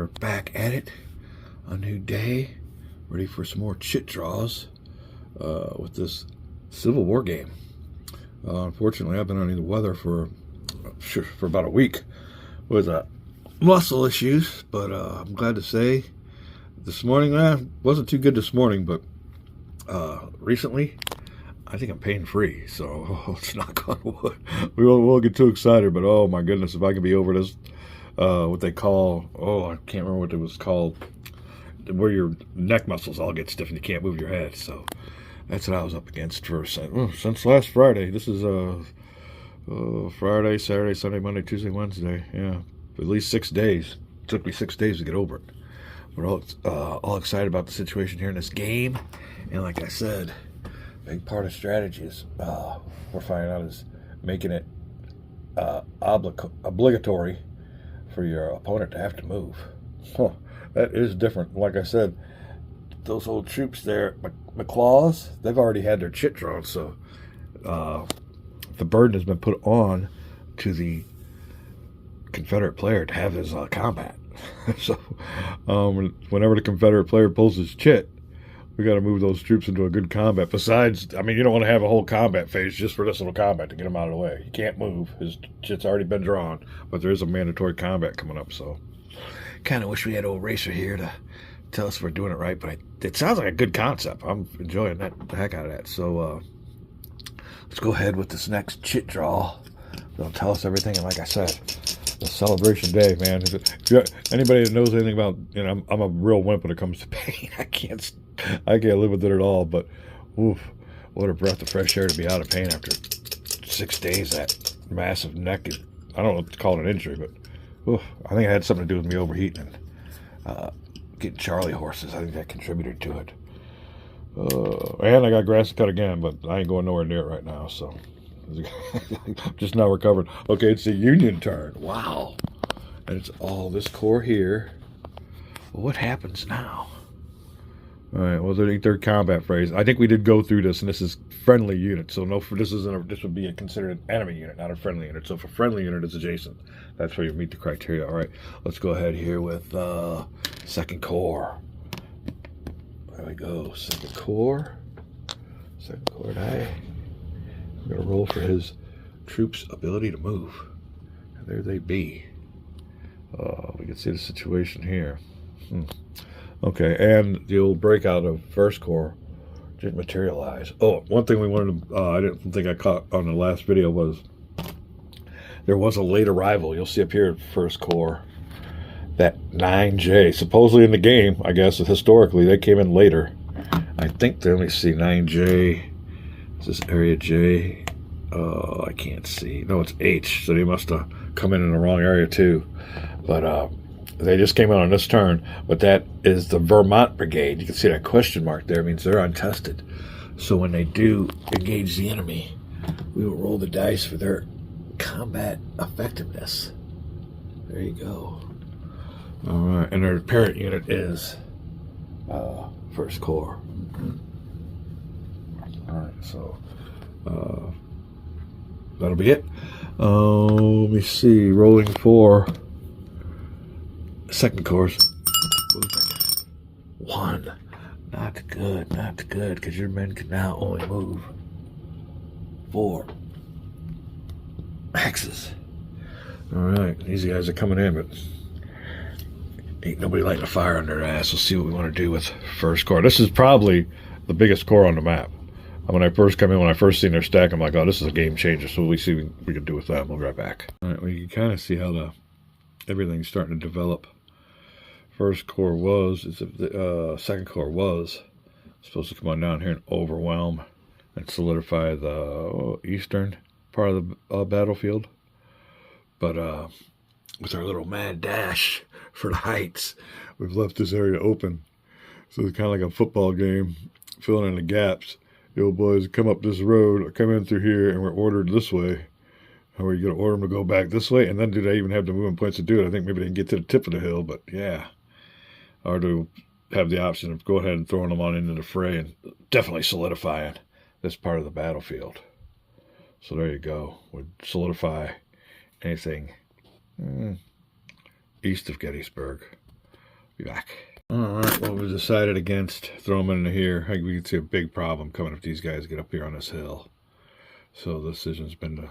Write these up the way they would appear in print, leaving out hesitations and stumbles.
are back at it. A new day, ready for some more chit draws with this Civil War game. Unfortunately, I've been under the weather for about a week with muscle issues, but I'm glad to say this morning, wasn't too good this morning, but recently, I think I'm pain-free, so let's knock on wood. We won't get too excited, but oh my goodness, if I can be over this, what they call, I can't remember what it was called, where your neck muscles all get stiff and you can't move your head. So that's what I was up against since last Friday. This is Friday, Saturday, Sunday, Monday, Tuesday, Wednesday. Yeah, at least 6 days. It took me 6 days to get over it. We're all excited about the situation here in this game, and like I said, big part of strategy is we're finding out is making it obligatory for your opponent to have to move. That is different. Like I said, those old troops there, McClaws, they've already had their chit drawn, so the burden has been put on to the Confederate player to have his combat. So whenever the Confederate player pulls his chit, we got to move those troops into a good combat. Besides, I mean, you don't want to have a whole combat phase just for this little combat to get him out of the way. He can't move. His chit's already been drawn, but there is a mandatory combat coming up, so kind of wish we had old Racer here to tell us if we're doing it right, but it sounds like a good concept. I'm enjoying the heck out of that. So let's go ahead with this next chit draw. They'll tell us everything, and like I said, the celebration day, man. Anybody that knows anything about, I'm a real wimp when it comes to pain. I can't live with it at all, but oof, what a breath of fresh air to be out of pain after 6 days. That massive neck, I don't know what to call it an injury, but oof, I think it had something to do with me overheating and getting Charlie horses. I think that contributed to it. And I got grass to cut again, but I ain't going nowhere near it right now, so just now recovered. Okay, it's the Union turn. Wow. And it's all this core here. Well, what happens now? All right, well, their combat phrase. I think we did go through this, and this is friendly unit. So this would be considered an enemy unit, not a friendly unit. So for friendly unit, it's adjacent. That's where you meet the criteria. All right, let's go ahead here with second corps. There we go, second corps. Second corps die. We're gonna roll for his troops' ability to move. And there they be. We can see the situation here. Okay, and the old breakout of First Corps didn't materialize. Oh, one thing we wanted to, I didn't think I caught on the last video was there was a late arrival. You'll see up here at First Corps, that 9J, supposedly in the game, I guess, historically, they came in later. I think, let me see, 9J, is this area J? I can't see. No, it's H, so they must have come in the wrong area too. But they just came in on this turn, but that is the Vermont Brigade. You can see that question mark there. It means they're untested. So when they do engage the enemy, we will roll the dice for their combat effectiveness. There you go. All right, and their parent unit is First Corps. All right, so that'll be it. Let me see. Rolling for second course. 1. Not good, not good, because your men can now only move 4 axes. All right, these guys are coming in, but ain't nobody lighting a fire under their ass. We'll see what we want to do with First Corps. This is probably the biggest corps on the map. When I first come in, when I first seen their stack, I'm like, oh, this is a game changer. So we see what we can do with that. We'll be right back. All right, we can kind of see how everything's starting to develop. First Corps Second Corps was supposed to come on down here and overwhelm and solidify the eastern part of the battlefield. But with our little mad dash for the heights, we've left this area open. So it's kind of like a football game, filling in the gaps. The old boys come up this road, or come in through here, and we're ordered this way. How are you going to order them to go back this way? And then do they even have the movement points to do it? I think maybe they can get to the tip of the hill, but yeah. Or to have the option of go ahead and throwing them on into the fray and definitely solidifying this part of the battlefield. So there you go. Would solidify anything east of Gettysburg. Be back. All right, well, we decided against throwing them into here. I think we can see a big problem coming if these guys get up here on this hill. So the decision's been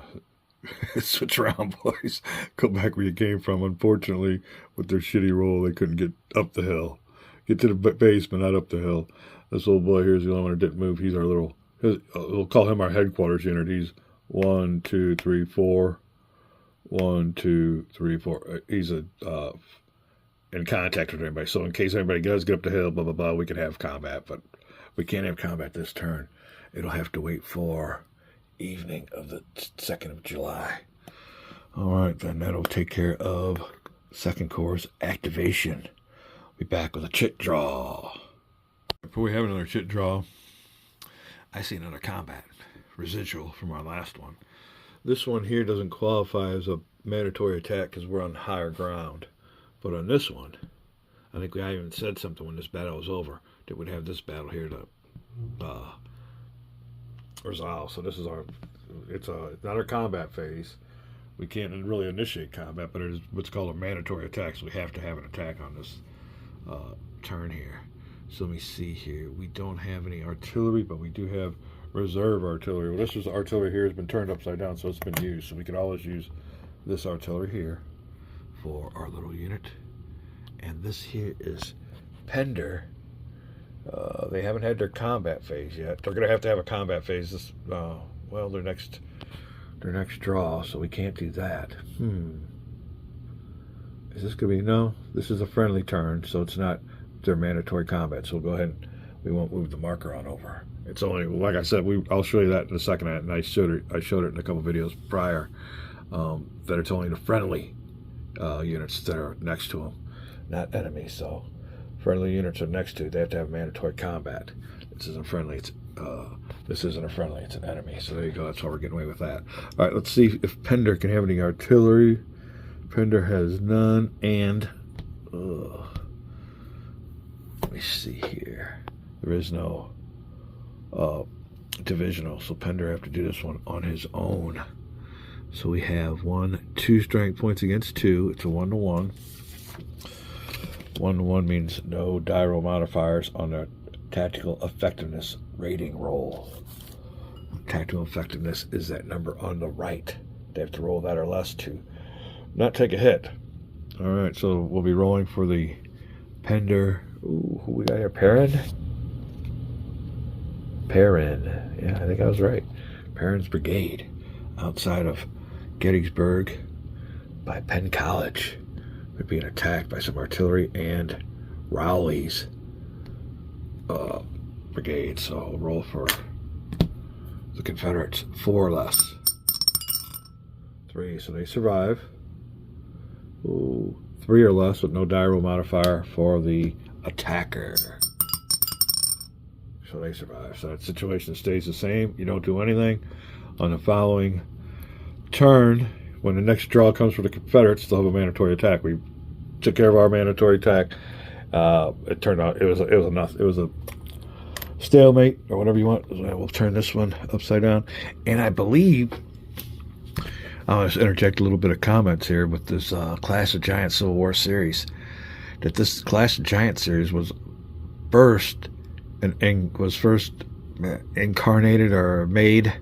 to switch around, boys. Go back where you came from. Unfortunately, with their shitty roll, they couldn't get up the hill. Get to the base, but not up the hill. This little boy here is the only one who didn't move. He's our little, we'll call him our headquarters unit. He's 1, 2, 3, 4. 1, 2, 3, 4. He's in contact with anybody. So in case anybody does get up the hill, blah, blah, blah, we can have combat. But we can't have combat this turn. It'll have to wait for evening of the 2nd of July. All right, then that'll take care of 2nd Corps' activation. Be back with a chit draw. Before we have another chit draw, I see another combat residual from our last one. This one here doesn't qualify as a mandatory attack because we're on higher ground. But on this one, I think I even said something when this battle was over that we'd have this battle here to resolve. So this is it's not our combat phase. We can't really initiate combat, but it is what's called a mandatory attack. So we have to have an attack on this turn here. So let me see here. We don't have any artillery, but we do have reserve artillery. Well, this artillery here has been turned upside down, so it's been used. So we could always use this artillery here for our little unit. And this here is Pender. They haven't had their combat phase yet. They're going to have a combat phase this well, their next draw, so we can't do that. Is this going to be, no, this is a friendly turn, so it's not their mandatory combat. So we'll go ahead and we won't move the marker on over. It's only, like I said, I'll show you that in a second, and I showed it in a couple videos prior, that it's only the friendly units that are next to them, not enemies. So friendly units are next to, they have to have mandatory combat. This isn't friendly, this isn't a friendly, it's an enemy. So there you go, that's how we're getting away with that. All right, let's see if Pender can have any artillery. Pender has none, and let me see here. There is no divisional, so Pender have to do this one on his own. So we have 2 strength points against 2. It's a 1-to-1. 1-to-1 means no die roll modifiers on their tactical effectiveness rating roll. Tactical effectiveness is that number on the right. They have to roll that or less to not take a hit. All right, so we'll be rolling for the Pender. Ooh, who we got here? Perrin? Yeah, I think I was right. Perrin's brigade outside of Gettysburg by Penn College. We're being attacked by some artillery and Rowley's brigade. So we'll roll for the Confederates. 4 or less. 3, so they survive. Ooh, 3 or less with no die roll modifier for the attacker. So they survive. So that situation stays the same. You don't do anything. On the following turn, when the next draw comes for the Confederates, they'll have a mandatory attack. We took care of our mandatory attack. It turned out it was a stalemate, or whatever you want. We'll turn this one upside down. And I believe I'll just interject a little bit of comments here with this Clash of Giants Civil War series. That this Clash of Giants series was first incarnated or made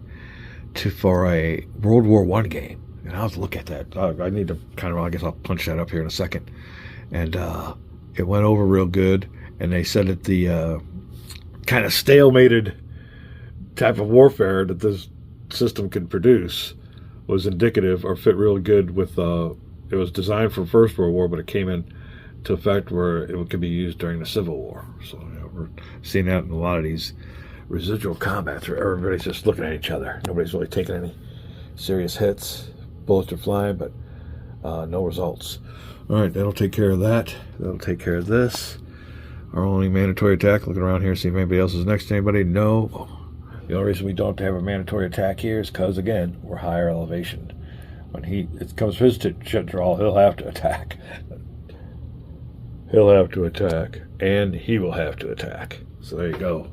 for a World War I game. And I'll have to look at that. I need to I guess I'll punch that up here in a second. And it went over real good. And they said that the kind of stalemated type of warfare that this system could produce was indicative or fit real good with, it was designed for First World War, but it came in to effect where it could be used during the Civil War. So we're seeing that in a lot of these residual combats where everybody's just looking at each other. Nobody's really taking any serious hits. Bullets are flying, but no results. All right, that'll take care of that. That'll take care of this. Our only mandatory attack, looking around here, see if anybody else is next to anybody. No. The only reason we don't have a mandatory attack here is because, again, we're higher elevation. When it comes for his chit draw, he'll have to attack. He'll have to attack, and he will have to attack. So there you go.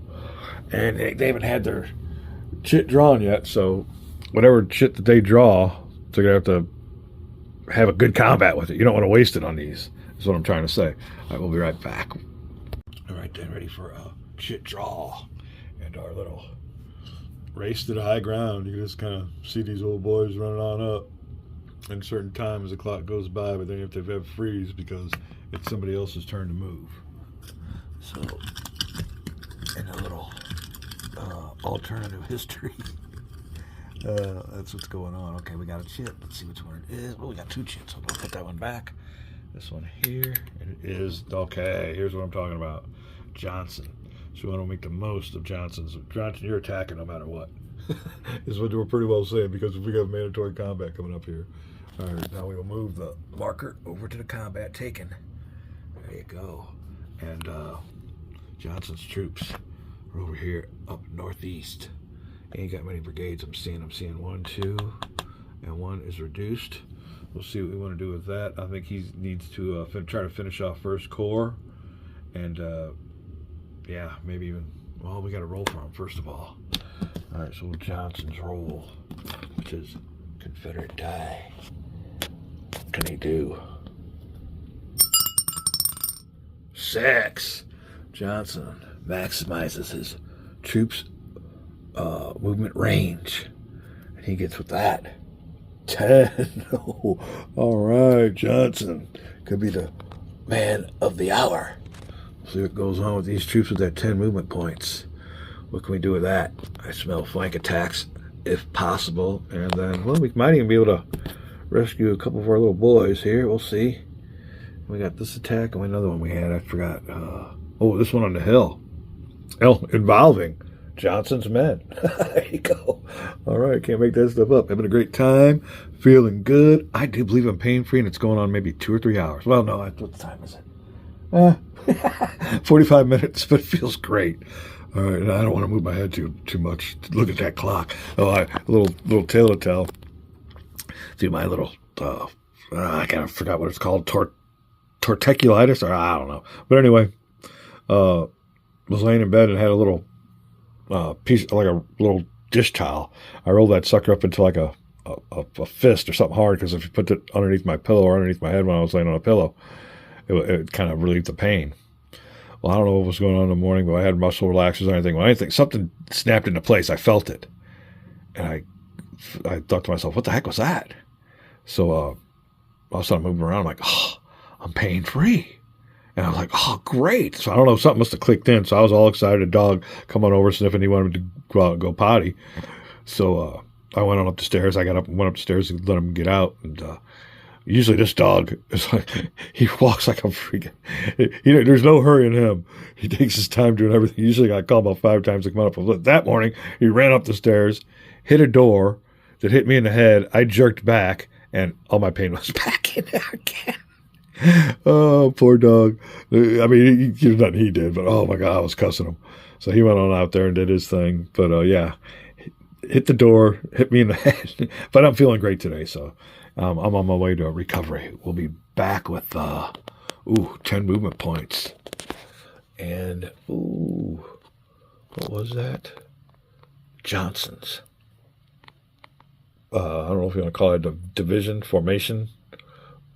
And they haven't had their chit drawn yet, so whatever chit that they draw, they're going to have a good combat with it. You don't want to waste it on these That's what I'm trying to say. All right, we'll be right back. All right, then, ready for a chit draw and our little race to the high ground. You can just kind of see these old boys running on up in certain times the clock goes by, but then you have to have freeze because it's somebody else's turn to move. So, in a little alternative history, that's what's going on. Okay, we got a chit. Let's see which one it is. Well, we got two chits. So we'll put that one back. This one here, and it is, okay, here's what I'm talking about. Johnson. So we want to make the most of Johnson's. Johnson, you're attacking no matter what. Is what we're pretty well saying, because if we have mandatory combat coming up here. All right, now we will move the marker over to the combat taken. There you go. And Johnson's troops are over here up northeast. Ain't got many brigades I'm seeing. I'm seeing 1, 2, and 1 is reduced. We'll see what we want to do with that. I think he needs to try to finish off First Corps. And, yeah, maybe even, well, we got to roll for him, first of all. All right, so Johnson's roll, which is Confederate die. What can he do? 6. Johnson maximizes his troops' movement range. And he gets with that. 10. Oh, all right, Johnson could be the man of the hour. See what goes on with these troops with their 10 movement points. What can we do with that? I smell flank attacks, if possible. And then, well, we might even be able to rescue a couple of our little boys here. We'll see. We got this attack and another one we had. I forgot. Oh, this one on the hill. Involving Johnson's men. There you go. All right, can't make that stuff up. Having a great time, feeling good. I do believe I'm pain-free, and it's going on maybe 2 or 3 hours. Well, no, what time is it? 45 minutes, but it feels great. All right, and I don't want to move my head too much to look at that clock. Oh, a little tale to tell. Do my little, I kind of forgot what it's called, torticulitis, or I don't know. But anyway, was laying in bed and had a little piece, like a little dish towel. I rolled that sucker up into like a fist or something hard, because if you put it underneath my pillow or underneath my head when I was laying on a pillow, it kind of relieved the pain. Well, I don't know what was going on in the morning, but I had muscle relaxers or anything. Well, anything, something snapped into place. I felt it. And I thought to myself, what the heck was that? So I was starting moving around. I'm like, oh, I'm pain-free. And I was like, oh, great. So I don't know, something must have clicked in. So I was all excited. A dog come on over sniffing. He wanted to go out and go potty. So I went on up the stairs. I got up and went up the stairs and let him get out. And usually this dog is like, he walks like a freaking, there's no hurry in him. He takes his time doing everything. Usually I call him about 5 times to come up. But that morning, he ran up the stairs, hit a door that hit me in the head. I jerked back, and all my pain was back in there again. Oh, poor dog. I mean, there's nothing he did, but oh my God, I was cussing him. So he went on out there and did his thing. But yeah, hit the door, hit me in the head. But I'm feeling great today, so I'm on my way to a recovery. We'll be back with 10 movement points. And what was that? Johnson's. I don't know if you want to call it a division formation.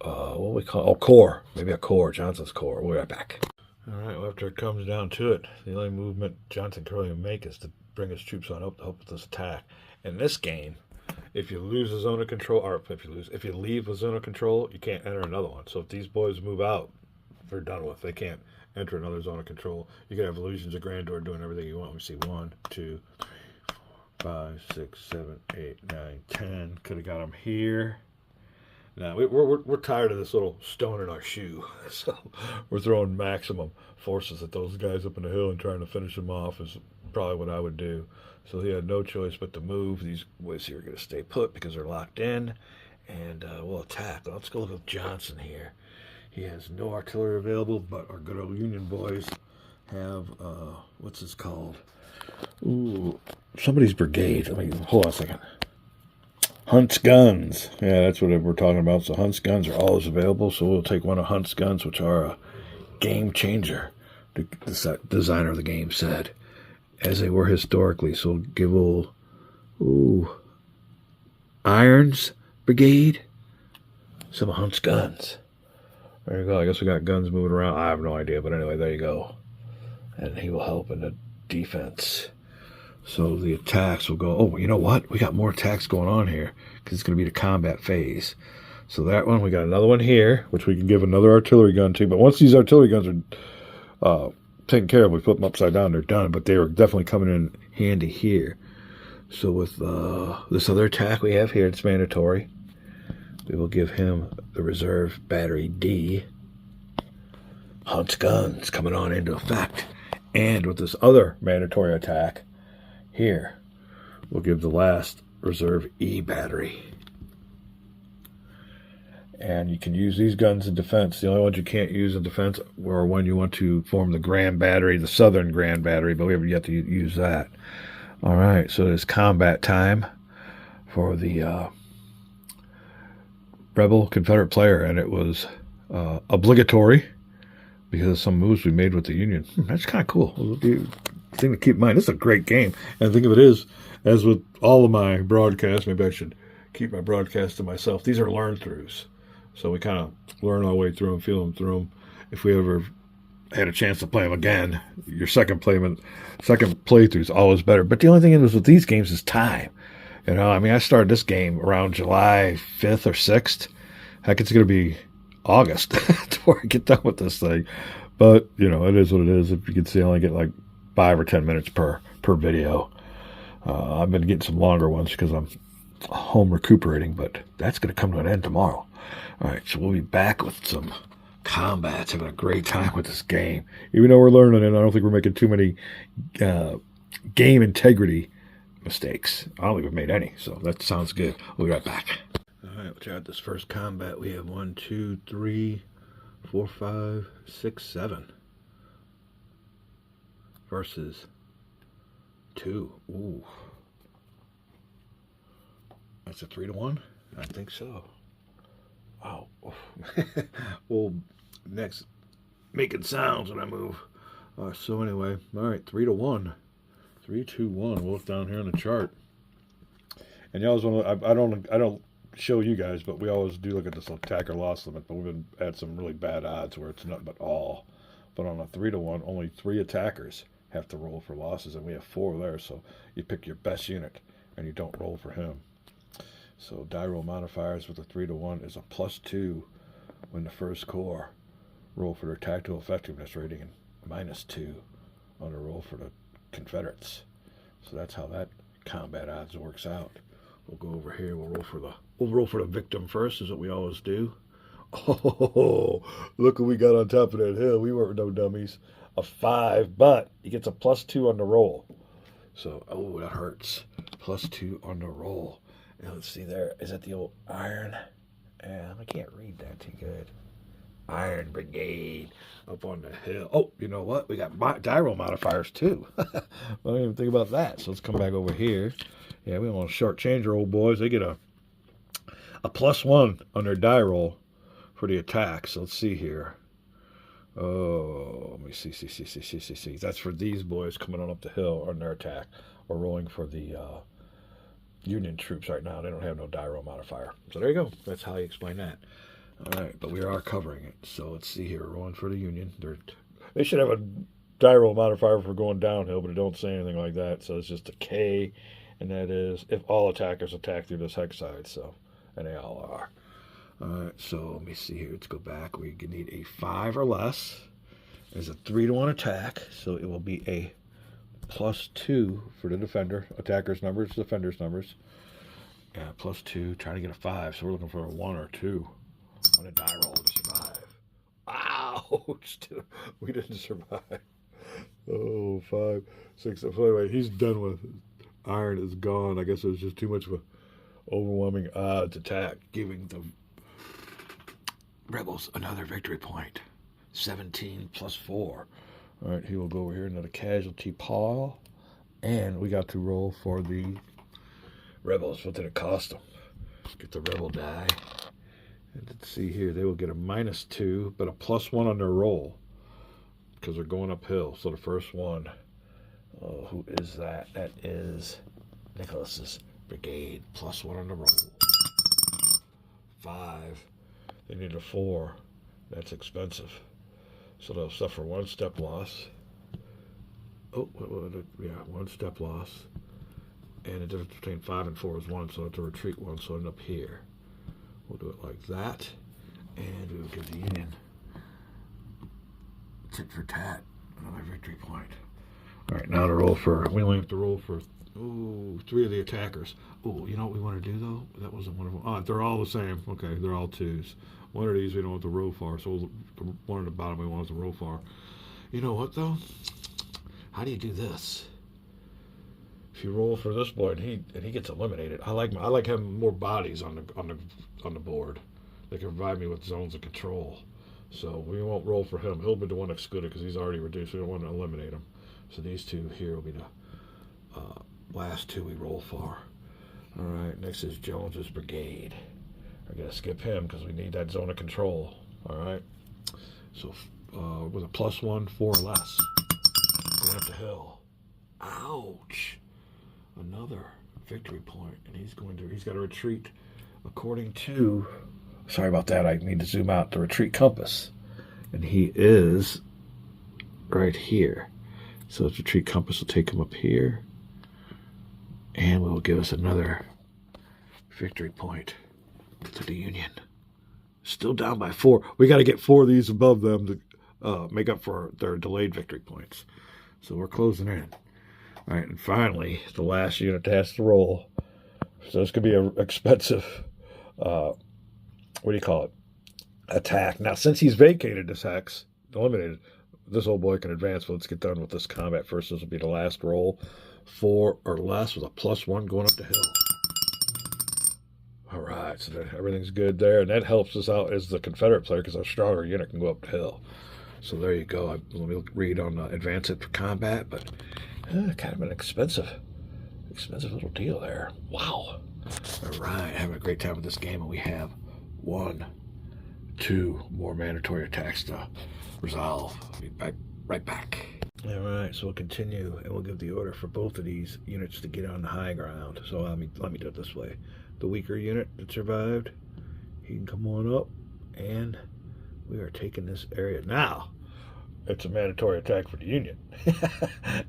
What we call corps. Maybe a corps. Johnson's corps. We'll be right back. All right. Well, after it comes down to it, the only movement Johnson can really make is to bring his troops on up to help with this attack. In this game, if you lose a zone of control, or if you leave a zone of control, you can't enter another one. So if these boys move out, they're done with. They can't enter another zone of control. You can have illusions of grandeur doing everything you want. We see 1, 2, 3, 4, 5, 6, 7, 8, 9, 10. Could have got them here. Now, we're tired of this little stone in our shoe, so we're throwing maximum forces at those guys up in the hill and trying to finish them off is probably what I would do. So he had no choice but to move. These boys here are going to stay put because they're locked in, and we'll attack. Let's go look at Johnson here. He has no artillery available, but our good old Union boys have, what's this called? Ooh, somebody's brigade. Hold on a second. Hunt's guns. Yeah, that's what we're talking about. So Hunt's guns are always available. So we'll take one of Hunt's guns, which are a game changer, the designer of the game said, as they were historically. So we'll give Irons Brigade some of Hunt's guns. There you go. I guess we got guns moving around. I have no idea, but anyway, there you go. And he will help in the defense. So the attacks will go. Oh, you know what? We got more attacks going on here because it's going to be the combat phase. So that one, we got another one here, which we can give another artillery gun to. But once these artillery guns are taken care of, we put them upside down, they're done. But they are definitely coming in handy here. So with this other attack we have here, it's mandatory. We will give him the reserve battery D. Hunt's guns coming on into effect. And with this other mandatory attack here, we'll give the last reserve E battery. And you can use these guns in defense. The only ones you can't use in defense are when you want to form the Grand Battery, the Southern Grand Battery, but we haven't yet to use that. All right, so it's combat time for the Rebel Confederate player, and it was obligatory because of some moves we made with the Union. That's kind of cool. The thing to keep in mind, this is a great game. And think of it as with all of my broadcasts, maybe I should keep my broadcasts to myself. These are learn-throughs. So we kind of learn our way through them, feel them through them. If we ever had a chance to play them again, your second playthrough is always better. But the only thing is with these games is time. You know, I mean, I started this game around July 5th or 6th. Heck, it's going to be August before I get done with this thing. But, you know, it is what it is. If you can see, I only get like 5 or 10 minutes per video. I've been getting some longer ones because I'm home recuperating, but that's going to come to an end tomorrow. All right, so we'll be back with some combats, having a great time with this game. Even though we're learning it, I don't think we're making too many game integrity mistakes. I don't think we've made any, so that sounds good. We'll be right back. All right, we'll check out this first combat. We have 1, 2, 3, 4, 5, 6, 7 versus 2. Ooh. That's a 3-1? I think so. Wow. Well, next, making sounds when I move. So anyway, all right, 3-1. 3, 2, 1. We'll look down here on the chart. And you always want to, I don't show you guys, but we always do look at this attacker loss limit, but we've been at some really bad odds where it's nothing but all. But on a 3-1, only 3 attackers have to roll for losses, and we have 4 there, so you pick your best unit, and you don't roll for him. So die roll modifiers with a 3-1 is a +2 when the first corps roll for their tactical effectiveness rating, and -2 on the roll for the Confederates. So that's how that combat odds works out. We'll go over here. We'll roll for the victim first, is what we always do. Oh, look what we got on top of that hill. We weren't no dummies. A 5, but he gets a +2 on the roll. So, oh, that hurts. +2 on the roll. And let's see there. Is that the old iron? And I can't read that too good. Iron Brigade up on the hill. Oh, you know what? We got die roll modifiers too. I don't even think about that. So let's come back over here. Yeah, we don't want to shortchange our old boys. They get a +1 on their die roll for the attack. So let's see here. Oh, let me see. That's for these boys coming on up the hill on their attack or rolling for the Union troops right now. They don't have no die roll modifier. So there you go. That's how you explain that. All right, but we are covering it. So let's see here. Rolling for the Union. They should have a die roll modifier for going downhill, but it don't say anything like that. So it's just a K, and that is if all attackers attack through this hex side. So, and they all are. All right, so let me see here. Let's go back. We need a 5 or less. There's a 3-1 attack, so it will be a +2 for the defender. Attackers' numbers, defenders' numbers. Yeah, +2. Trying to get a 5, so we're looking for a 1 or 2 on a die roll to survive. Ouch! We didn't survive. Oh, 5, 6. So anyway, he's done with it. Iron is gone. I guess it was just too much of an overwhelming odds attack, giving the Rebels another victory point. 17 + 4. All right, he will go over here into the casualty pile. And we got to roll for the Rebels. What did it cost them? Get the Rebel die. And let's see here. They will get a -2, but a +1 on their roll because they're going uphill. So the first one, oh, who is that? That is Nicholas's brigade. +1 on the roll. 5. They need a 4 That's expensive. So they'll suffer 1 step loss. Oh, yeah, 1 step loss. And the difference between 5 and 4 is 1, so it's a retreat 1, so end up here. We'll do it like that. And we'll give the Union tit for tat, another victory point. All right, now to roll for, we only have to roll for, 3 of the attackers. Oh, you know what we want to do, though? That wasn't one of them. Oh, they're all the same. Okay, they're all 2s. One of these we don't want to roll for, so the one at the bottom we want to roll for. You know what, though? How do you do this? If you roll for this boy and he gets eliminated, I like having more bodies on the board. They can provide me with zones of control. So we won't roll for him. He'll be the one excluded because he's already reduced. We don't want to eliminate him. So these 2 here will be the last 2 we roll for. All right, next is Jones's Brigade. I gotta skip him because we need that zone of control. All right. So with a +1, 4 or less, going up the hill. Ouch! Another victory point, and he's got to retreat according to. Sorry about that. I need to zoom out. The retreat compass, and he is right here. So the retreat compass will take him up here, and will give us another victory point to the Union. Still down by 4. We got to get 4 of these above them to make up for their delayed victory points. So we're closing in. All right, and finally, the last unit has to roll. So this could be an expensive, what do you call it, attack. Now, since he's vacated this hex, eliminated, this old boy can advance. But let's get done with this combat first. This will be the last roll. 4 or less with a +1 going up the hill. All right, so everything's good there. And that helps us out as the Confederate player because our stronger unit can go up the hill. So there you go. Let me read on advance it for combat, but kind of an expensive little deal there. Wow. All right, having a great time with this game, and we have 1, 2 more mandatory attacks to resolve. I'll be right back. All right, so we'll continue, and we'll give the order for both of these units to get on the high ground. So let me do it this way. The weaker unit that survived, he can come on up, and we are taking this area now. It's a mandatory attack for the Union.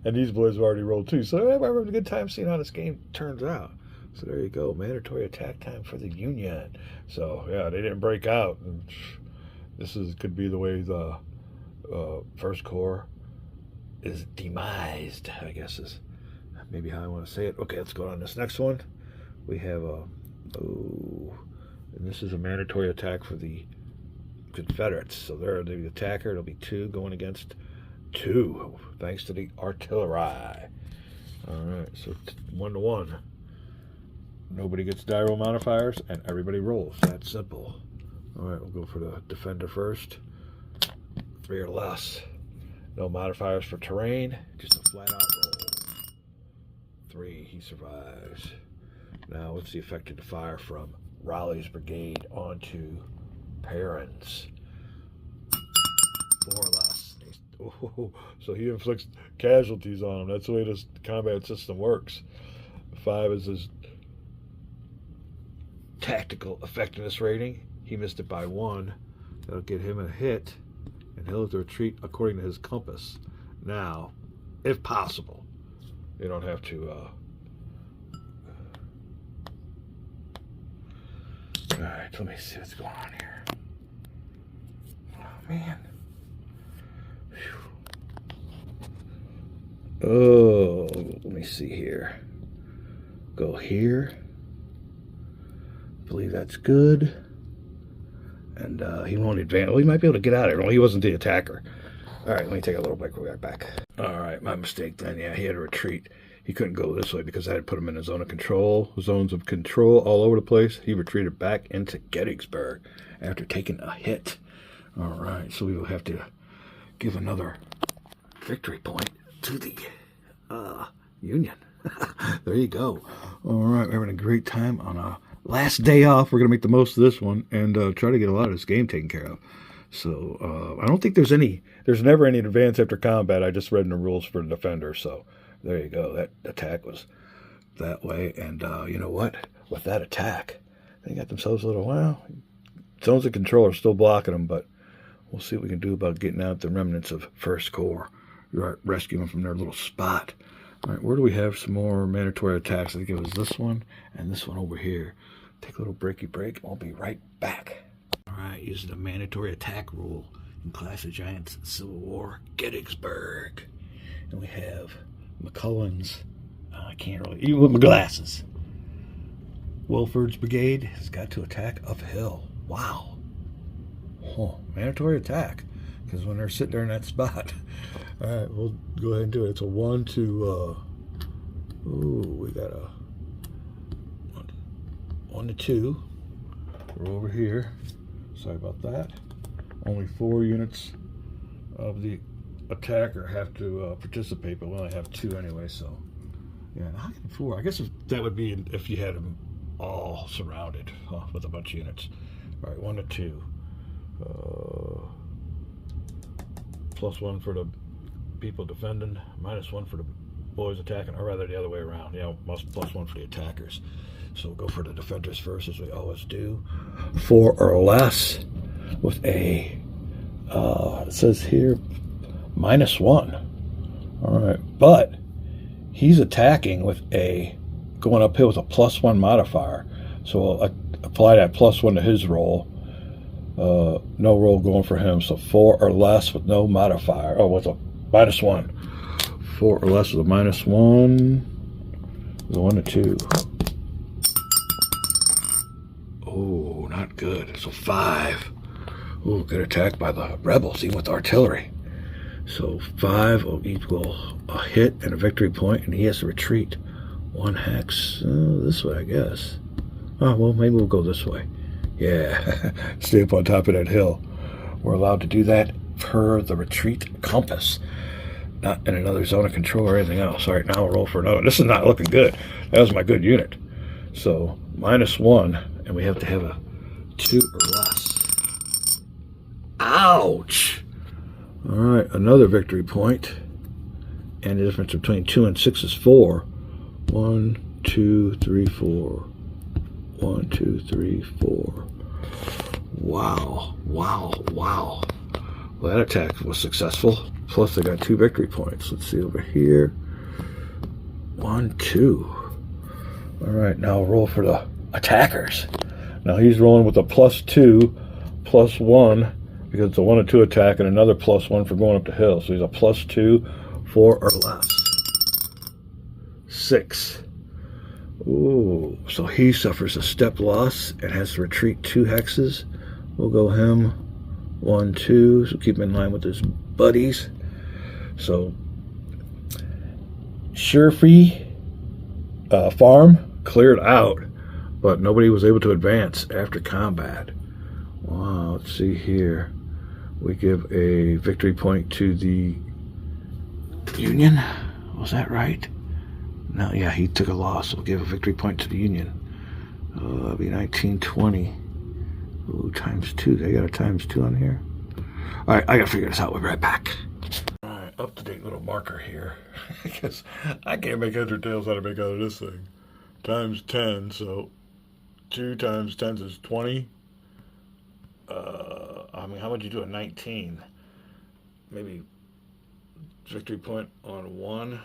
And these boys have already rolled 2. So I'm having a good time seeing how this game turns out. So there you go. Mandatory attack time for the Union. So, yeah, they didn't break out. And this could be the way the First Corps is demised, I guess is maybe how I want to say it. Okay, let's go on this next one. We have and this is a mandatory attack for the Confederates. So they're the attacker. It'll be 2 going against 2, thanks to the artillery. All right, so 1 to 1. Nobody gets die roll modifiers, and everybody rolls. That's simple. All right, we'll go for the defender first. 3 or less. No modifiers for terrain. Just a flat-out roll. 3. He survives. Now, what's the effect of the fire from Raleigh's brigade onto Perrin's? 4 or less. So he inflicts casualties on him. That's the way this combat system works. 5 is his tactical effectiveness rating. He missed it by 1. That'll get him a hit, and he'll have to retreat according to his compass. Now, if possible, you don't have to. All right, let me see what's going on here. Oh man. Whew. Oh, let me see here. Go here. I believe that's good. And he won't advance. Well, he might be able to get out of it. Well, he wasn't the attacker. All right, let me take a little break. We'll be right back. All right, my mistake then. Yeah, he had to retreat. He couldn't go this way because I had put him in a zone of control. Zones of control all over the place. He retreated back into Gettysburg after taking a hit. All right, so we will have to give another victory point to the Union. There you go. All right, we're having a great time on a last day off. We're going to make the most of this one and try to get a lot of this game taken care of. So I don't think there's never any advance after combat. I just read in the rules for the defender. So there you go. That attack was that way. And you know what? With that attack, they got themselves a little, zones of control are still blocking them, but we'll see what we can do about getting out the remnants of First Corps. Rescue them from their little spot. All right, where do we have some more mandatory attacks? I think it was this one and this one over here. Take a little breaky break. I'll be right back. All right, using the mandatory attack rule in Clash of Giants Civil War Gettysburg. And we have McCullen's, I can't really, even with my glasses. Wilford's brigade has got to attack uphill. Wow. Oh, mandatory attack. Because when they're sitting there in that spot. All right, we'll go ahead and do it. It's a 1 to, we got a 1 to 2. We're over here. Sorry about that. Only 4 units of the attacker have to participate, but we only have 2 anyway, so. Yeah, how can 4? I guess that would be if you had them all surrounded with a bunch of units. All right, 1 to 2. +1 for the people defending, -1 for the boys attacking, or rather the other way around. Yeah, +1 for the attackers. So we'll go for the defenders first, as we always do. 4 or less with a, it says here, -1. All right, but he's attacking with a, going uphill with a +1 modifier. So we'll apply that +1 to his roll. No roll going for him, so 4 or less with no modifier. Oh, with a -1. 4 or less with a -1. The 1 to 2. Oh, not good. So 5. Oh, good attack by the rebels, even with artillery. So 5 will equal a hit and a victory point, and he has to retreat. 1 hex. This way, I guess. Oh, well, maybe we'll go this way. Yeah, stay up on top of that hill. We're allowed to do that per the retreat compass, not in another zone of control or anything else. All right, now we'll roll for another. This is not looking good. That was my good unit. So -1, and we have to have a 2 or less. Ouch! All right, another victory point. And the difference between 2 and 6 is 4. 1, 2, 3, 4. 1, 2, 3, 4. Wow, wow, wow. Well, that attack was successful. Plus, they got 2 victory points. Let's see over here. 1, 2. All right, now we'll roll for the attackers. Now he's rolling with a +2, +1, because it's a 1 and 2 attack, and another +1 for going up the hill. So he's a +2, 4 or less. 6. Ooh, so he suffers a step loss and has to retreat 2 hexes. We'll go him 1, 2, so keep him in line with his buddies. So Sherfy farm cleared out, but nobody was able to advance after combat. Wow, let's see here. We give a victory point to the Union. Was that right? No, yeah, he took a loss. We'll give a victory point to the Union. That'll be 1920. Ooh, ×2. They got a ×2 on here. All right, I gotta figure this out. We'll be right back. All right, up-to-date little marker here. Because I can't make heads or tails how to make out of this thing. ×10, so 2 × 10 is 20. I mean, how would you do a 19? Maybe victory point on 1.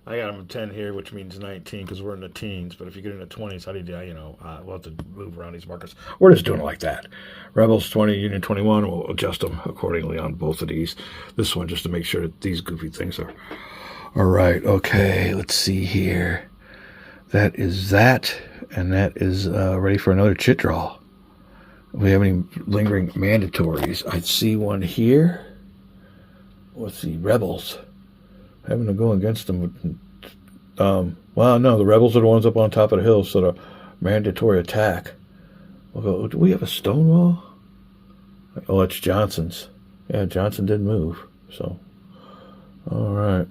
I got them a 10 here, which means 19 because we're in the teens. But if you get in the 20s, how do you do? We'll have to move around these markers. We're just doing it like that. Rebels 20, Union 21. We'll adjust them accordingly on both of these. This one just to make sure that these goofy things are all right. Okay, let's see here. That is that, and that is ready for another chit draw. We have any lingering mandatories? I see one here. Let's see, rebels. Having to go against them. Well, no, the rebels are the ones up on top of the hill, so the mandatory attack. We'll go, do we have a stone wall? Oh, it's Johnson's. Yeah, Johnson did move, so. All right.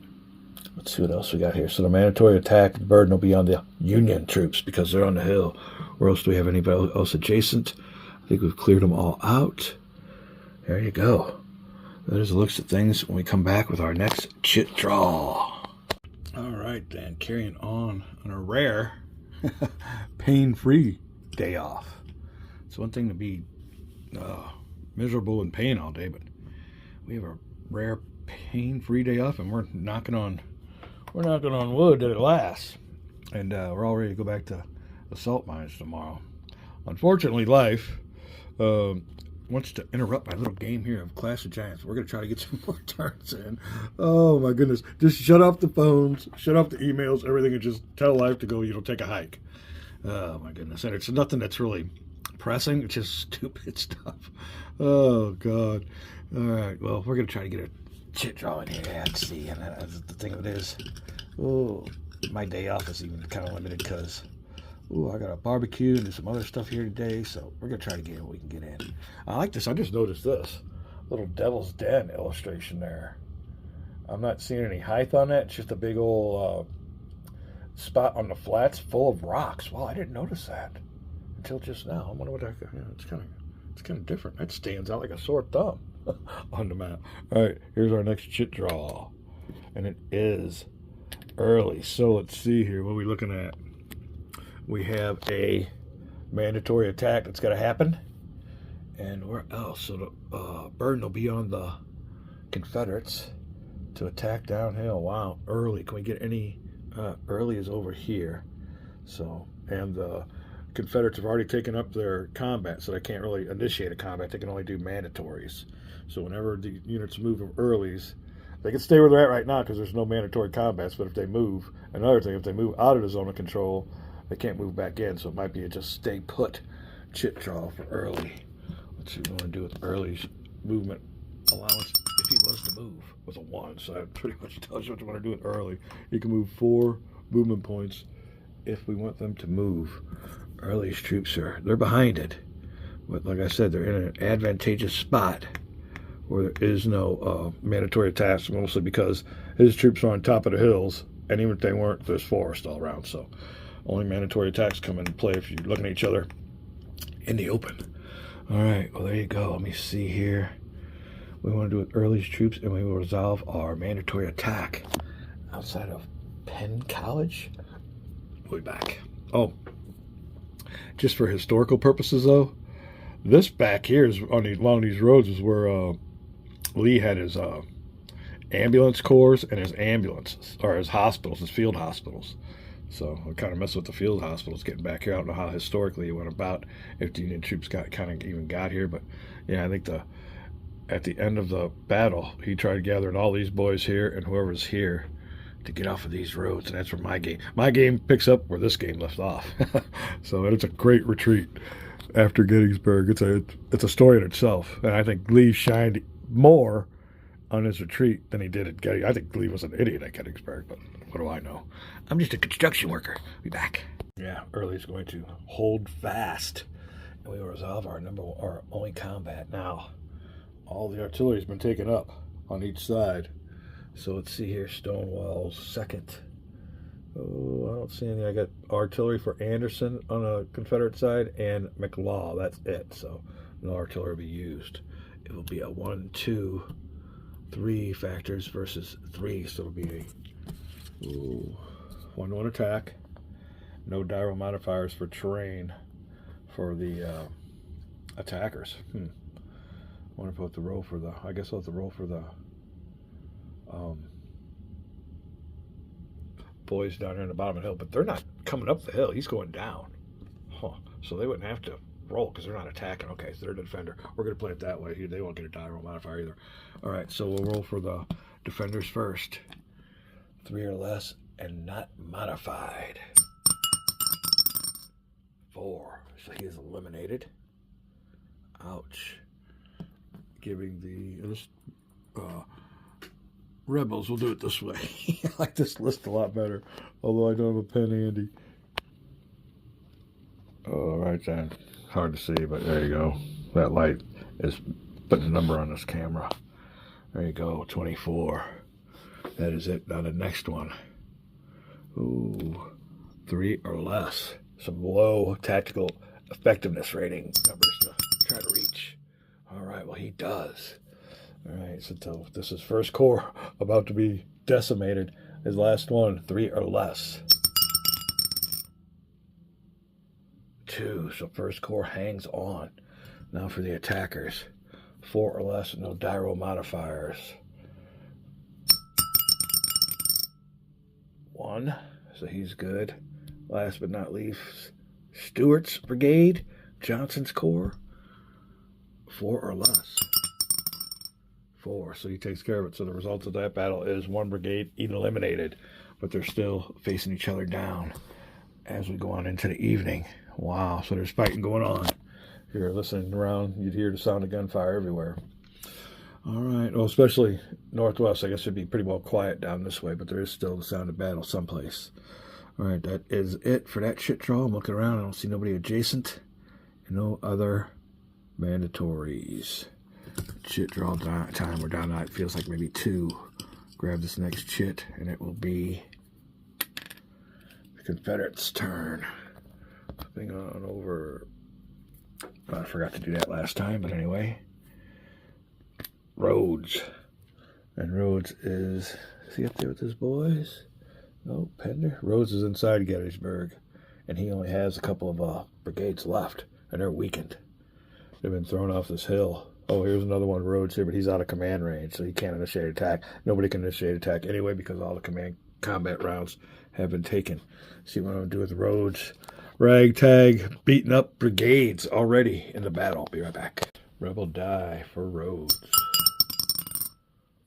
Let's see what else we got here. So the mandatory attack, the burden will be on the Union troops because they're on the hill. Where else do we have anybody else adjacent? I think we've cleared them all out. There you go. There's the looks at things when we come back with our next chit draw. All right, then, carrying on a rare, pain-free day off. It's one thing to be miserable in pain all day, but we have a rare pain-free day off, and we're knocking on wood that it lasts. And we're all ready to go back to the salt mines tomorrow. Unfortunately, life wants to interrupt my little game here of Clash of Giants. We're going to try to get some more turns in. Oh, my goodness. Just shut off the phones, shut off the emails, everything, and just tell life to go, take a hike. Oh, my goodness. And it's nothing that's really pressing. It's just stupid stuff. Oh, God. All right. Well, we're going to try to get a chit draw in here. Let's see. And the thing of it is, my day off is even kind of limited because, I got a barbecue and some other stuff here today, so we're going to try to get what we can get in. I like this. I just noticed this little Devil's Den illustration there. I'm not seeing any height on that. It's just a big old spot on the flats full of rocks. Wow, I didn't notice that until just now. I wonder what that, it's kind of different. That stands out like a sore thumb on the map. All right, here's our next chit draw, and it is early. So let's see here. What are we looking at? We have a mandatory attack that's got to happen. And where else? So the burden will be on the Confederates to attack downhill. Wow, early. Can we get any? Early is over here. So, and the Confederates have already taken up their combat, so they can't really initiate a combat. They can only do mandatories. So whenever the units move from earlies, they can stay where they're at right now because there's no mandatory combats. But if they move, another thing, if they move out of the zone of control, they can't move back in. So it might be a just stay put chit draw for early. Let's see what we want to do with early's movement allowance. If he was to move with a 1, so that pretty much tells you what you want to do with early. You can move 4 movement points if we want them to move. Early's troops they're behind it. But like I said, they're in an advantageous spot where there is no mandatory attacks, mostly because his troops are on top of the hills, and even if they weren't, there's forest all around. So only mandatory attacks come into play if you're looking at each other in the open. All right, well, there you go. Let me see here. We want to do with Early's troops, and we will resolve our mandatory attack outside of Penn College. We'll be back. Oh, just for historical purposes, though, this back here is along these roads is where Lee had his ambulance corps and his ambulances, or his hospitals, his field hospitals. So I kind of mess with the field hospitals getting back here. I don't know how historically it went about, if the Union troops got here, but yeah, I think at the end of the battle, he tried gathering all these boys here and whoever's here to get off of these roads, and that's where my game picks up where this game left off. So it's a great retreat after Gettysburg. It's a story in itself, and I think Lee shined more on his retreat than he did at Gettysburg. I think Lee was an idiot at Gettysburg, but what do I know? I'm just a construction worker. Be back. Yeah, Early's going to hold fast, and we will resolve our only combat. Now, all the artillery's been taken up on each side. So let's see here. Stonewall's second. Oh, I don't see any. I got artillery for Anderson on the Confederate side and McLaw. That's it. So no artillery will be used. It will be a 1, 2, 3 factors versus 3. So it'll be a 1-1 attack. No diral modifiers for terrain for the attackers. I wonder if I'll have to roll for the. I guess I'll have to roll for the boys down here in the bottom of the hill, but they're not coming up the hill. He's going down. So they wouldn't have to roll because they're not attacking. Okay, so they're the defender. We're going to play it that way. They won't get a die roll modifier either. All right, so we'll roll for the defenders first. 3 or less and not modified. 4. So he is eliminated. Ouch. Giving the rebels, we'll do it this way. I like this list a lot better, although I don't have a pen handy. Oh, right then. Hard to see, but there you go. That light is putting a number on this camera. There you go, 24. That is it. Now the next one. Ooh, 3 or less. Some low tactical effectiveness rating numbers to try to reach. All right, well, he does. All right, so this is First Corps about to be decimated. His last one, 3 or less. 2, so First Corps hangs on. Now for the attackers. 4 or less, no dyro modifiers. 1, so he's good. Last but not least, Stewart's Brigade, Johnson's Corps, 4 or less. 4, so he takes care of it. So the result of that battle is 1 brigade eliminated, but they're still facing each other down as we go on into the evening. Wow, so there's fighting going on. If you're listening around, you'd hear the sound of gunfire everywhere. All right, well, especially northwest, I guess it'd be pretty well quiet down this way, but there is still the sound of battle someplace. All right, that is it for that shit draw. I'm looking around, I don't see nobody adjacent, and no other mandatories. Chit draw time. We're down to, it feels like maybe 2. Grab this next chit, and it will be the Confederates' turn. Flipping on over. I forgot to do that last time, but anyway. Rhodes. And Rhodes is he up there with his boys? No, Pender. Rhodes is inside Gettysburg, and he only has a couple of brigades left, and they're weakened. They've been thrown off this hill. Oh, here's another one, Rhodes here, but he's out of command range, so he can't initiate attack. Nobody can initiate attack anyway because all the combat rounds have been taken. See what I'm going to do with Rhodes. Ragtag, beating up brigades already in the battle. Be right back. Rebel die for Rhodes.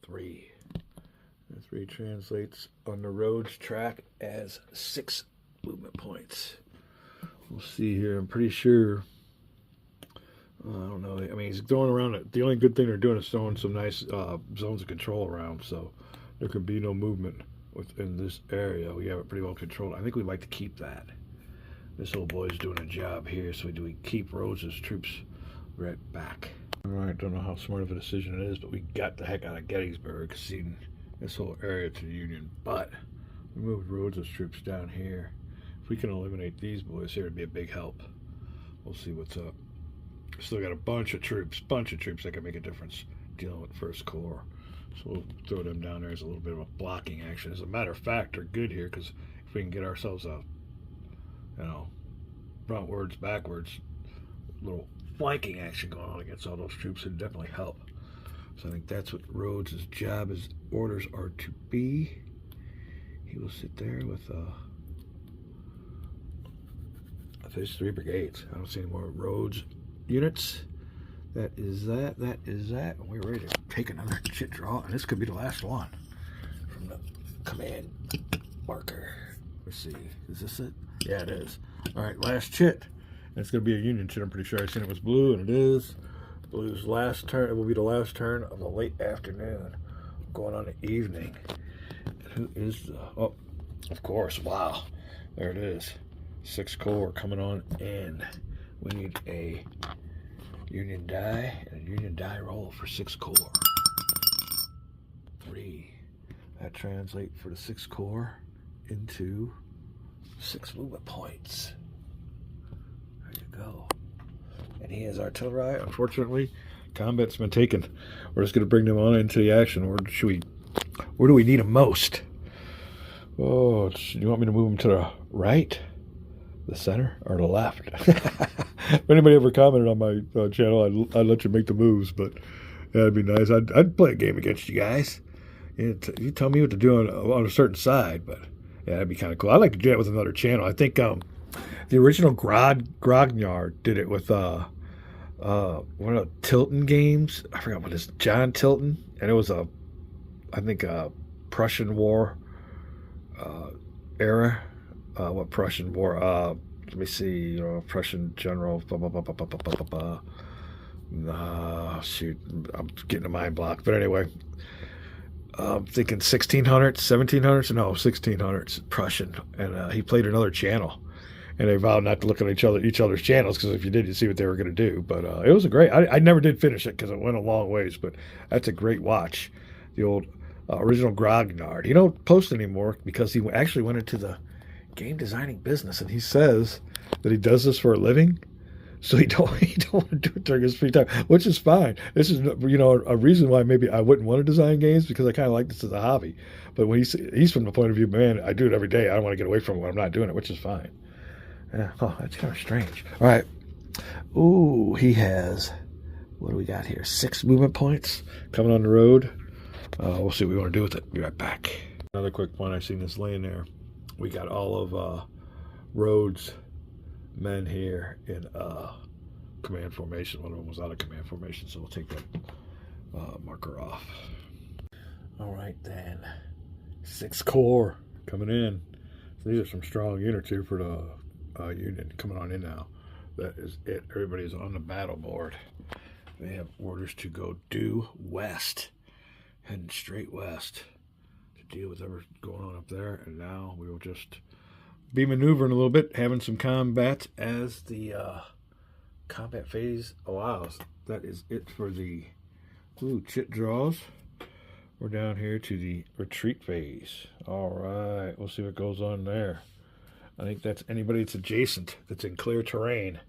3. And 3 translates on the Rhodes track as 6 movement points. We'll see here. I'm pretty sure... I don't know. I mean, he's throwing around it. The only good thing they're doing is throwing some nice zones of control around, so there could be no movement within this area. We have it pretty well controlled. I think we'd like to keep that. This old boy's doing a job here, so do we keep Rhodes's troops right back? All right, don't know how smart of a decision it is, but we got the heck out of Gettysburg, ceding this whole area to the Union. But we moved Rhodes's troops down here. If we can eliminate these boys here, it'd be a big help. We'll see what's up. Still got a bunch of troops that can make a difference dealing with First Corps. So we'll throw them down there as a little bit of a blocking action. As a matter of fact, they're good here because if we can get ourselves a, frontwards, backwards, little flanking action going on against all those troops, it'd definitely help. So I think that's what Rhodes' job, his orders are to be. He will sit there with there's 3 brigades. I don't see any more Rhodes units. That is that. That is that. We're ready to take another chit draw, and this could be the last one from the command marker. Let's see. Is this it? Yeah, it is. All right, last chit. And it's going to be a Union chit. I'm pretty sure I seen it was blue, and it is. Blue's last turn. It will be the last turn of the late afternoon, going on the evening. And who is the? Oh, of course. Wow. There it is. 6 Corps coming on in. We need a Union die and a Union die roll for 6 Corps. 3. That translates for the 6 Corps into 6 movement points. There you go. And he has artillery. Unfortunately, combat's been taken. We're just going to bring them on into the action. Where do we need them most? Oh, do you want me to move them to the right, the center, or the left? If anybody ever commented on my channel, I'd let you make the moves, but that'd be nice. I'd play a game against you guys. You tell me what to do on a certain side, but yeah, that'd be kind of cool. I'd like to do that with another channel. I think the original Grognard did it with one of the Tilton games. I forgot what it is, John Tilton, and it was I think a Prussian War era. What Prussian War? Let me see. Prussian general. Shoot, I'm getting a mind block. But anyway, I'm thinking 1600s, 1700s. No, 1600s. Prussian, and he played another channel, and they vowed not to look at each other's channels because if you did, you'd see what they were going to do. But it was a great. I never did finish it because it went a long ways. But that's a great watch. The old original Grognard. He don't post anymore because he actually went into the game designing business, and he says that he does this for a living, so he don't want to do it during his free time, which is fine. This is a reason why maybe I wouldn't want to design games, because I kind of like this as a hobby. But when he's from the point of view, man, I do it every day. I don't want to get away from it when I'm not doing it, which is fine. Yeah, that's kind of strange. All right. Ooh, he has What do we got here? 6 movement points coming on the road. We'll see what we want to do with it. Be right back. Another quick point. I seen this laying there. We got all of Rhodes' men here in command formation. One of them was out of command formation, so we'll take that marker off. All right, then. 6th Corps coming in. So these are some strong units here for the Union coming on in now. That is it. Everybody is on the battle board. They have orders to go due west, heading straight west to deal with whatever's going on up there. And now we will just be maneuvering a little bit, having some combat as the combat phase allows. That is it for the chit draws. We're down here to the retreat phase. All right, we'll see what goes on there. I think that's anybody that's adjacent, that's in clear terrain,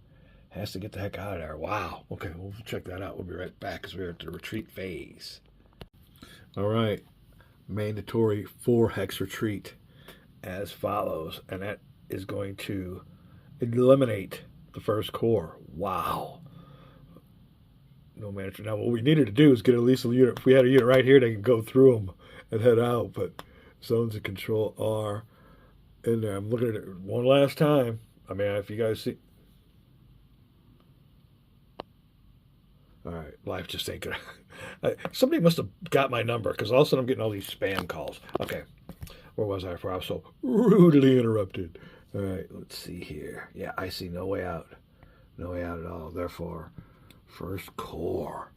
has to get the heck out of there. Wow. Okay, we'll check that out. We'll be right back because we're at the retreat phase. All right, mandatory 4-hex retreat as follows, and that is going to eliminate the 1st Corps. Wow. No mandatory. Now, what we needed to do is get at least a unit. If we had a unit right here, they can go through them and head out, but zones of control are in there. I'm looking at it one last time. I mean, if you guys see. All right, life just ain't gonna. Somebody must have got my number because all of a sudden I'm getting all these spam calls. Okay, where was I before I was so rudely interrupted? All right, let's see here. Yeah, I see no way out. No way out at all. Therefore, 1st Corps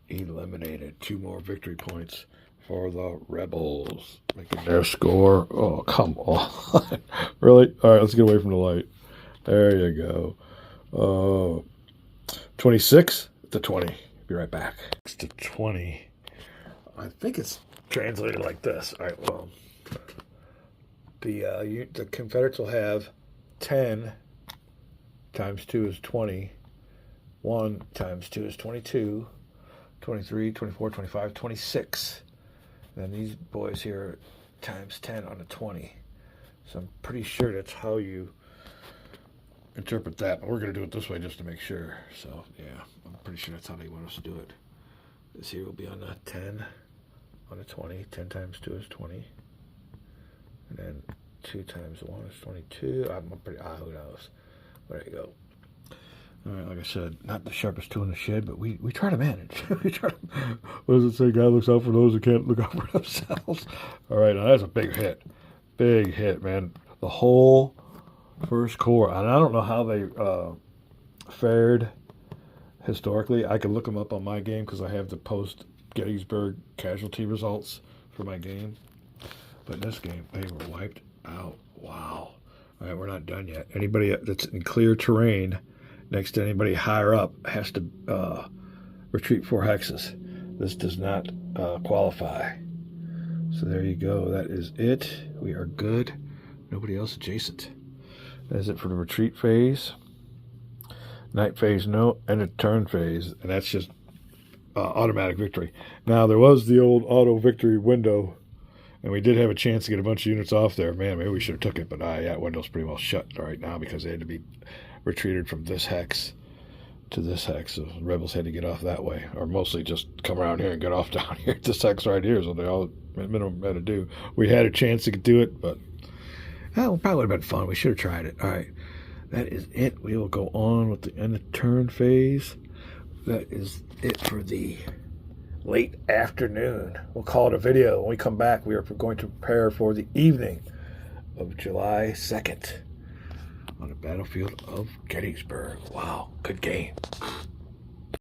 eliminated. 2 more victory points for the rebels, making their score. Oh, come on. Really? All right, let's get away from the light. There you go. 26 to 20. Be right back. It's to 20. I think it's translated like this. All right, well, the Confederates will have 10 times 2 is 20. 1 times 2 is 22. 23, 24, 25, 26. And then these boys here times 10 on a 20. So I'm pretty sure that's how you interpret that. But we're going to do it this way just to make sure. So, yeah, I'm pretty sure that's how they want us to do it. This here will be on a 10, on a 20. 10 times 2 is 20. And then 2 times 1 is 22. I'm pretty, who knows. There you go. All right, like I said, not the sharpest tool in the shed, but we try to manage. We try to, what does it say? God looks out for those who can't look out for themselves. All right, now that's a big hit. Big hit, man. The whole 1st Corps. And I don't know how they fared historically. I can look them up on my game because I have the post-Gettysburg casualty results for my game. But in this game, they were wiped out. Wow. All right, we're not done yet. Anybody that's in clear terrain next to anybody higher up has to retreat 4 hexes. This does not qualify. So there you go. That is it. We are good. Nobody else adjacent. That is it for the retreat phase. Night phase, no. And a turn phase. And that's just automatic victory. Now, there was the old auto victory window. And we did have a chance to get a bunch of units off there. Man, maybe we should have took it. But that window's pretty well shut right now because they had to be retreated from this hex to this hex. So the rebels had to get off that way. Or mostly just come around here and get off down here at this hex right here. So they all minimum had to do. We had a chance to do it, but it probably would have been fun. We should have tried it. All right. That is it. We will go on with the end of turn phase. That is it for the late afternoon. We'll call it a video. When we come back, we are going to prepare for the evening of July 2nd on the battlefield of Gettysburg. Wow, good game.